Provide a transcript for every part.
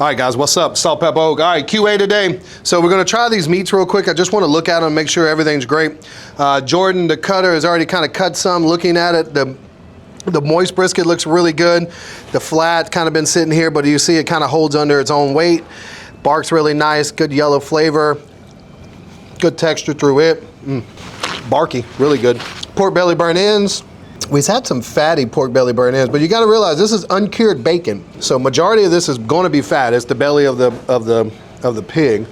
All right, guys, what's up? Salt, Pepper Oak. All right, QA today. So we're gonna try these meats real quick. I just wanna look at them and make sure everything's great. Jordan, the cutter, has already kind of cut some. Looking at it, the moist brisket looks really good. The flat kind of been sitting here, but you see it kind of holds under its own weight. Bark's really nice, good yellow flavor. Good texture through it. Barky, really good. Pork belly burnt ends. We've had some fatty pork belly burnt ends, but you gotta realize this is uncured bacon. So majority of this is gonna be fat. It's the belly of the pig.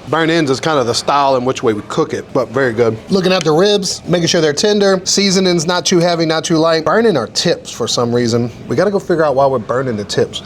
Burnt ends is kind of the style in which way we cook it, but very good. Looking at the ribs, making sure they're tender. Seasoning's not too heavy, not too light. Burning our tips for some reason. We gotta go figure out why we're burning the tips.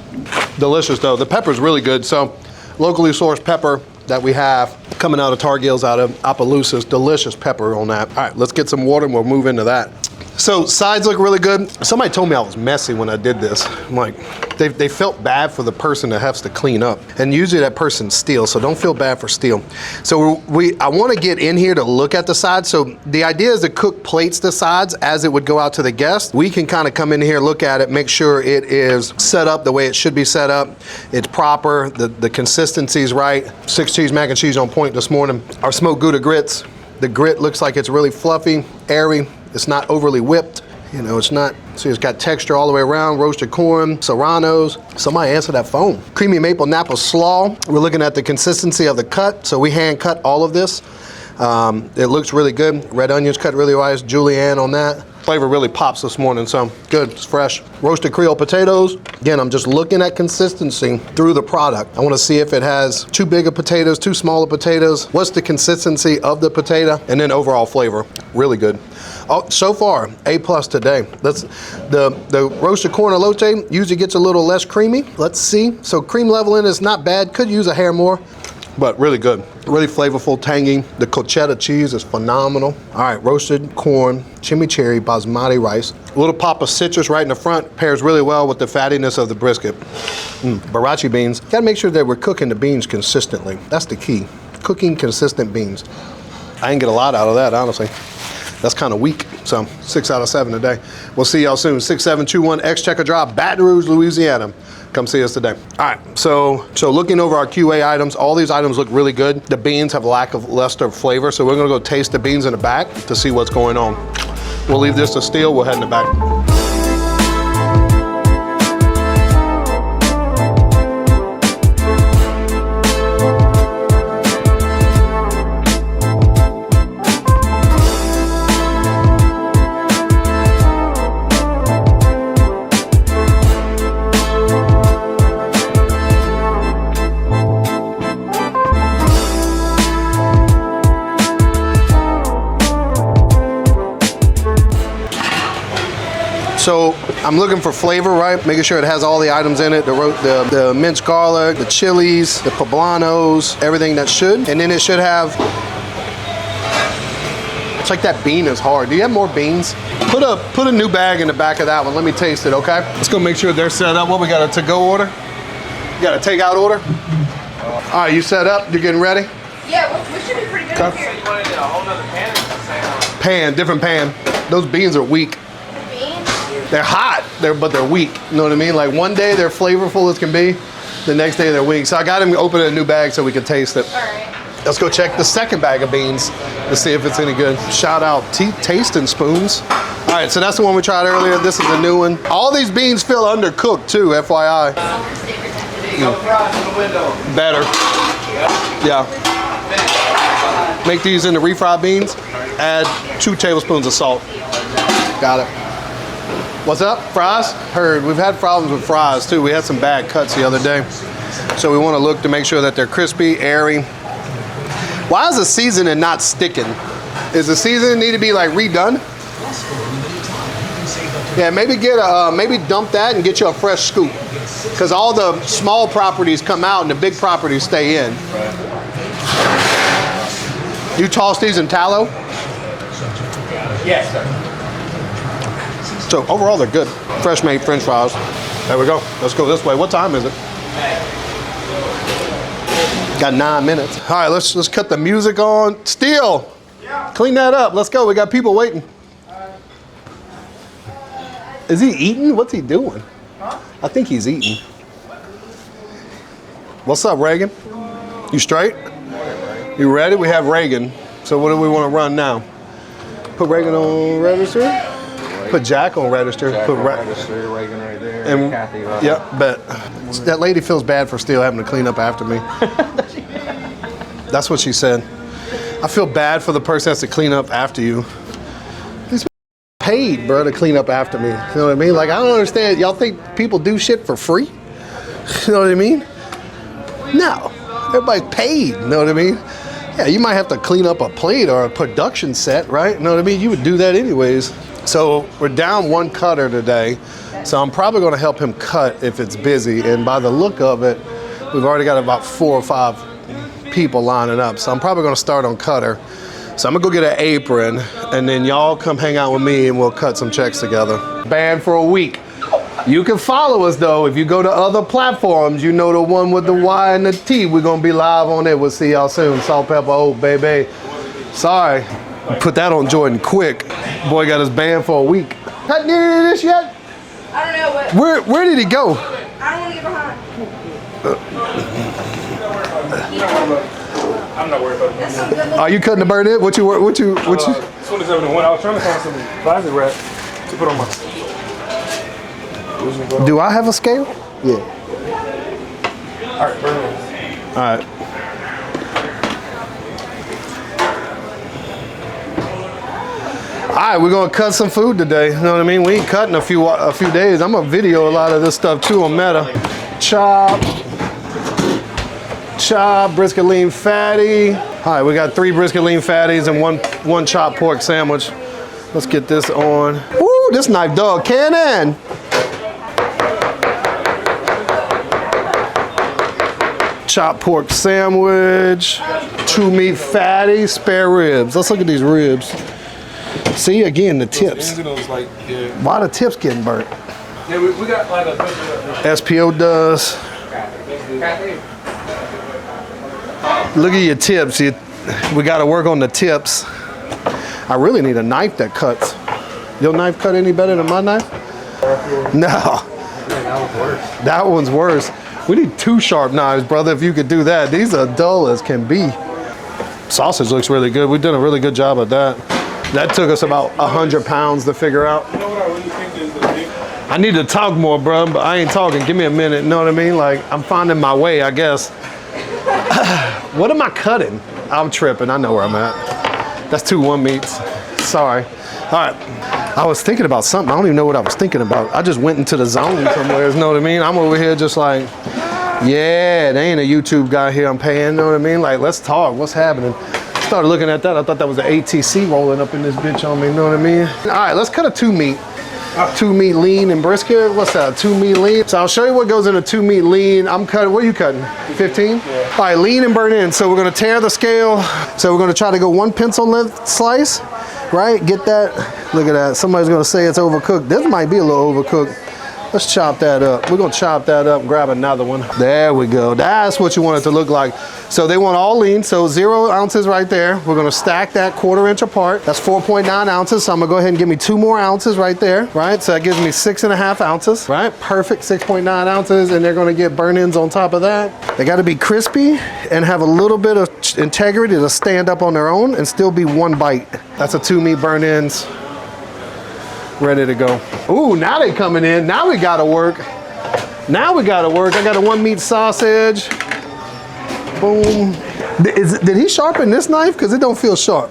Delicious though, the pepper's really good. So locally sourced pepper that we have coming out of Targills, out of Opelousas. Delicious pepper on that. All right, let's get some water and we'll move into that. So sides look really good. Somebody told me I was messy when I did this. I'm like, they felt bad for the person that has to clean up. And usually that person's Steele, so don't feel bad for Steele. So I wanna get in here to look at the sides. So the idea is to cook plates the sides as it would go out to the guest. We can kind of come in here, look at it, make sure it is set up the way it should be set up. It's proper, the consistency is right. 6 cheese mac and cheese on point this morning. Our smoked Gouda grits. The grit looks like it's really fluffy, airy. It's not overly whipped. You know, it's not, see, it's got texture all the way around. Roasted corn, serranos. Somebody answer that phone. Creamy maple Napa slaw. We're looking at the consistency of the cut. So we hand cut all of this. It looks really good. Red onions cut really wise. Julienne on that. Flavor really pops this morning, so good, it's fresh. Roasted Creole potatoes. Again, I'm just looking at consistency through the product. I wanna see if it has too big of potatoes, too small of potatoes. What's the consistency of the potato? And then overall flavor, really good. Oh, so far, A+ today. The roasted corn elote usually gets a little less creamy. Let's see. So cream level in is not bad. Could use a hair more, but really good. Really flavorful, tangy. The cochetta cheese is phenomenal. All right, roasted corn, chimichurri, basmati rice. A little pop of citrus right in the front. Pairs really well with the fattiness of the brisket. Barachi beans. Gotta make sure that we're cooking the beans consistently. That's the key. Cooking consistent beans. I didn't get a lot out of that, honestly. That's kind of weak, so 6 out of 7 today. We'll see y'all soon. 6721 Exchequer Drive, Baton Rouge, Louisiana. Come see us today. All right, so looking over our QA items, all these items look really good. The beans have a lack of luster flavor, so we're gonna go taste the beans in the back to see what's going on. We'll leave this to Steele, we'll head in the back. So I'm looking for flavor, right? Making sure it has all the items in it, the minced garlic, the chilies, the poblanos, everything that should. And then it should have, it's like that bean is hard. Do you have more beans? Put a new bag in the back of that one. Let me taste it, okay? Let's go make sure they're set up. What, we got a to-go order? You got a take-out order? All right, you set up? You getting ready? Yeah, we should be pretty good Okay. here. You wanted a whole nother pan or the same one? Pan, different pan. Those beans are weak. They're hot, but they're weak. You know what I mean? Like one day they're flavorful as can be, the next day they're weak. So I got him open a new bag so we can taste it. All right. Let's go check the second bag of beans to see if it's any good. Shout out tasting spoons. All right, so that's the one we tried earlier. This is the new one. All these beans feel undercooked too, FYI. Go fries in the window. Better. Yeah. Make these into refried beans. Add 2 tablespoons of salt. Got it. What's up, fries? Heard, we've had problems with fries too. We had some bad cuts the other day. So we wanna look to make sure that they're crispy, airy. Why is the seasoning not sticking? Is the seasoning need to be like redone? Yeah, maybe maybe dump that and get you a fresh scoop. Cause all the small properties come out and the big properties stay in. You toss these in tallow? Yes, sir. So overall, they're good. Fresh made French fries. There we go. Let's go this way. What time is it? Got 9 minutes. All right, let's cut the music on. Steele, yeah. Clean that up. Let's go. We got people waiting. Is he eating? What's he doing? Huh? I think he's eating. What's up, Reagan? You straight? You ready? We have Reagan. So what do we want to run now? Put Reagan on register? Put Jack on register. Jack Put on register, Reagan right there. and Kathy right yep, bet. That lady feels bad for still having to clean up after me. That's what she said. I feel bad for the person that has to clean up after you. These paid, bro, to clean up after me. You know what I mean? Like, I don't understand. Y'all think people do shit for free? You know what I mean? No. Everybody's paid. You know what I mean? Yeah, you might have to clean up a plate or a production set, right? You know what I mean? You would do that anyways. So we're down one cutter today. So I'm probably going to help him cut if it's busy. And by the look of it, we've already got about 4 or 5 people lining up. So I'm probably going to start on cutter. So I'm going to go get an apron, and then y'all come hang out with me and we'll cut some checks together. Banned for a week. You can follow us though. If you go to other platforms, you know the one with the Y and the T. We're going to be live on it. We'll see y'all soon. Salt, Pepper Oak, baby. Sorry. Put that on Jordan quick. Boy got us banned for a week. Cut any of this yet? I don't know what. Where did he go? I don't want to get behind. I'm not worried about it. That's some good looking. Are you cutting the bird in? What you? As soon as I was trying to find some plastic wrap to put on my. Do I have a scale? Yeah. All right, burn it. All right. All right, we're gonna cut some food today. You know what I mean? We ain't cutting a few days. I'm gonna video a lot of this stuff too on Meta. Chop, brisket lean fatty. All right, we got 3 brisket lean fatties and one chopped pork sandwich. Let's get this on. Woo, this knife dog cannon. Chopped pork sandwich, true meat fatty, spare ribs. Let's look at these ribs. See, again, the tips. Why the tips getting burnt? Yeah, we got like a SPO does. Look at your tips. We got to work on the tips. I really need a knife that cuts. Your knife cut any better than my knife? No. That one's worse. We need 2 sharp knives, brother, if you could do that. These are dull as can be. Sausage looks really good. We've done a really good job at that. That took us about 100 pounds to figure out. You know what I really think is the big. I need to talk more, bro, but I ain't talking. Give me a minute, you know what I mean? Like, I'm finding my way, I guess. What am I cutting? I'm tripping. I know where I'm at. That's 2 1 meats. Sorry. All right. I was thinking about something. I don't even know what I was thinking about. I just went into the zone somewhere, you know what I mean? I'm over here just like, yeah, there ain't a YouTube guy here I'm paying, you know what I mean? Like, let's talk. What's happening? Started looking at that. I thought that was an ATC rolling up in this bitch on me, you know what I mean? All right, let's cut a 2 meat. 2 meat lean and brisket. What's that? 2 meat lean. So I'll show you what goes in a 2 meat lean. I'm cutting, what are you cutting? 15? Yeah. All right, lean and burn in. So we're gonna tear the scale. So we're gonna try to go 1 pencil length slice, right? Get that. Look at that. Somebody's gonna say it's overcooked. This might be a little overcooked. Let's chop that up. We're gonna chop that up and grab another one. There we go. That's what you want it to look like. So they want all lean, so 0 ounces right there. We're gonna stack that 1/4 inch apart. That's 4.9 ounces, so I'm gonna go ahead and give me 2 more ounces right there, right? So that gives me 6.5 ounces, right? Perfect, 6.9 ounces, and they're gonna get burn-ins on top of that. They gotta be crispy and have a little bit of integrity to stand up on their own and still be 1 bite. That's a 2 meat burn-ins. Ready to go. Ooh, now they coming in. Now we gotta work. Now we gotta work. I got a 1 meat sausage. Boom. Did he sharpen this knife? Because it don't feel sharp.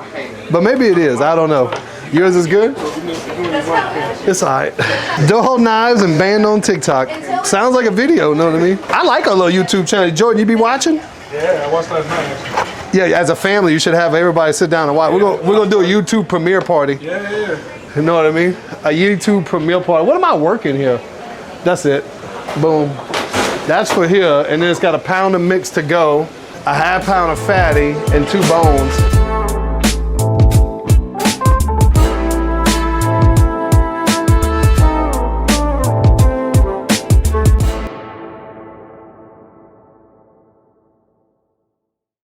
But maybe it is. I don't know. Yours is good? It's all right. Dough knives and banned on TikTok. Sounds like a video, you know what I mean? I like our little YouTube channel. Jordan, you be watching? Yeah, I watched last night. Yeah, as a family, you should have everybody sit down and watch. We're gonna do a YouTube premiere party. Yeah. You know what I mean? A YouTube premiere party. What am I working here? That's it. Boom. That's for here. And then it's got a pound of mix to go, a 1/2 pound of fatty, and 2 bones.